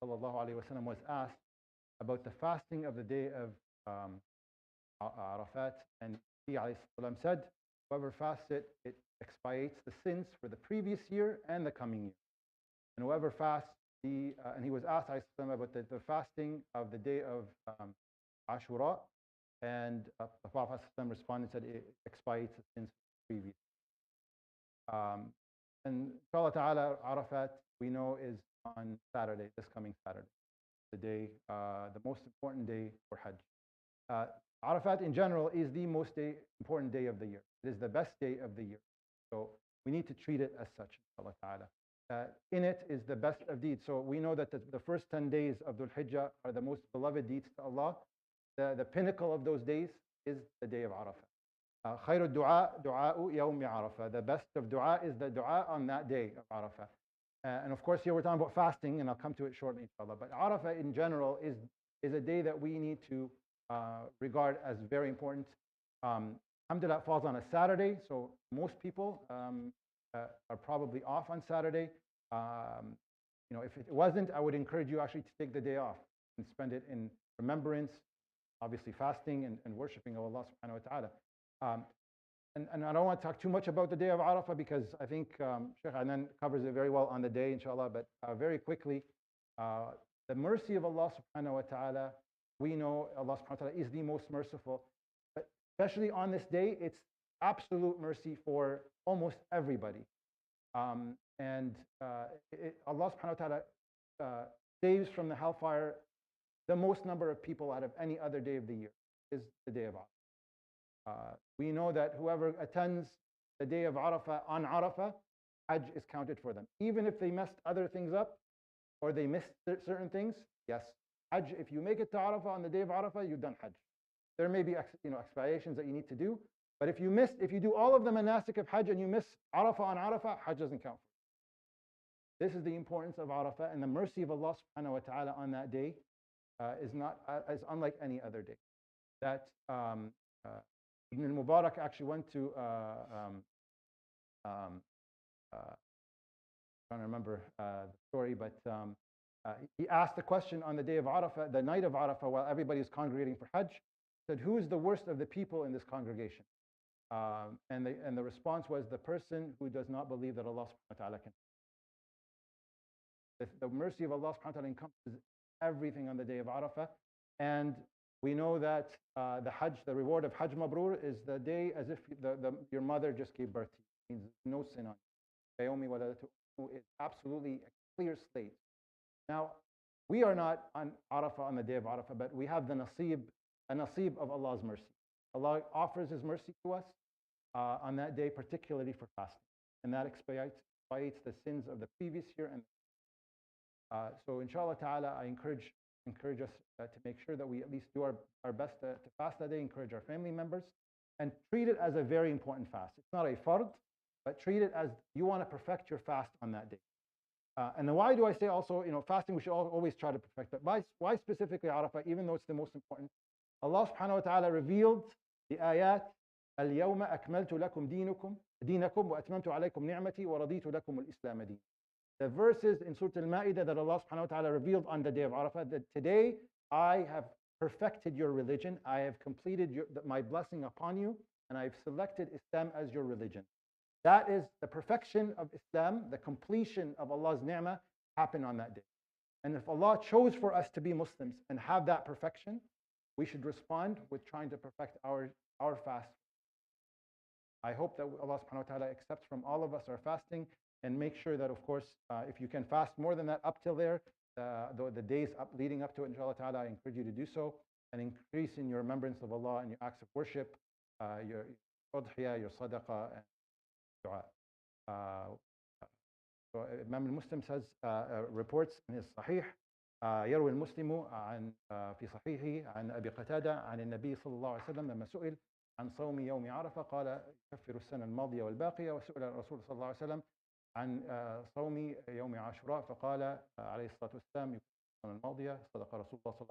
sallallahu alaihi wasallam was asked about the fasting of the day of Arafat, and he alayhi salam said, whoever fasts it, it expiates the sins for the previous year and the coming year. And whoever fasts and he was asked about the fasting of the day of Ashura, and the Prophet responded and said it expiates the sins for the previous. And inshallah ta'ala, Arafat, we know, is on Saturday, this coming Saturday, the day, the most important day for Hajj. Arafat in general is the most important day of the year. It is the best day of the year. So we need to treat it as such, inshallah ta'ala. In it is the best of deeds. So we know that the first 10 days of Dhul Hijjah are the most beloved deeds to Allah. The pinnacle of those days is the day of Arafah. خير الدعاء دعاء يوم عرفة. The best of dua is the dua on that day of Arafah. And of course, here we're talking about fasting, and I'll come to it shortly, inshallah. But Arafah in general is a day that we need to regard as very important. Alhamdulillah, it falls on a Saturday, so most people are probably off on Saturday. If it wasn't, I would encourage you actually to take the day off and spend it in remembrance, obviously fasting and worshiping of Allah subhanahu wa ta'ala. And I don't want to talk too much about the day of Arafah, because I think Sheikh Anan covers it very well on the day, inshallah. But very quickly, the mercy of Allah subhanahu wa ta'ala, we know Allah subhanahu wa ta'ala is the most merciful. But especially on this day, it's absolute mercy for almost everybody. Allah subhanahu wa ta'ala saves from the hellfire the most number of people out of any other day of the year, is the day of Arafah. We know that whoever attends the day of Arafah on Arafah, Hajj is counted for them. Even if they messed other things up or they missed certain things, yes, Hajj, if you make it to Arafah on the day of Arafah, you've done Hajj. There may be expiations that you need to do, but if you do all of the manasik of Hajj and you miss Arafah on Arafah, Hajj doesn't count for you. This is the importance of Arafah, and the mercy of Allah subhanahu wa ta'ala on that day is unlike any other day. That Ibn al-Mubarak actually went to I'm trying to remember the story, but he asked the question on the day of Arafah, the night of Arafah, while everybody is congregating for Hajj. Said, who is the worst of the people in this congregation? And the response was, the person who does not believe that Allah subhanahu wa ta'ala can. The mercy of Allah subhanahu wa ta'ala encompasses everything on the day of Arafah. And we know that the Hajj, the reward of Hajj Mabrur, is the day as if your mother just gave birth to you. It means no sin on you. It's absolutely a clear slate. Now, we are not on Arafah on the day of Arafah, but we have the nasib of Allah's mercy. Allah offers His mercy to us on that day, particularly for fasting. And that expiates the sins of the previous year. And so inshallah ta'ala, I encourage us to make sure that we at least do our best to fast that day, encourage our family members, and treat it as a very important fast. It's not a fard, but treat it as you want to perfect your fast on that day. And then why do I say also, fasting we should always try to perfect, but why specifically Arafah, even though it's the most important? Allah subhanahu wa ta'ala revealed the ayat, اليوم أكملت لكم دينكم وأتممت عليكم نعمتي ورضيت لكم الإسلام دين. The verses in Surah Al-Ma'idah that Allah subhanahu wa ta'ala revealed on the day of Arafah, that today I have perfected your religion, I have completed my blessing upon you, and I have selected Islam as your religion. That is the perfection of Islam, the completion of Allah's ni'mah happened on that day. And if Allah chose for us to be Muslims and have that perfection, we should respond with trying to perfect our fast. I hope that Allah subhanahu wa ta'ala accepts from all of us our fasting, and make sure that, of course, if you can fast more than that up till there, the days leading up to it, inshallah ta'ala, I encourage you to do so, and increase in your remembrance of Allah and your acts of worship, your udhiyah, your sadaqah, and dua. So Imam al-Muslim says, reports in his Sahih, يروي المسلم عن في صحيحه عن أبي قتادة عن النبي صلى الله عليه وسلم لما سئل عن صوم يوم عرفة قال يكفر السنة الماضية والباقية، وسئل الرسول صلى الله عليه وسلم عن صوم يوم عاشوراء فقال عليه الصلاة والسلام يكفر السنة الماضية. صدق رسول الله صلى الله عليه وسلم.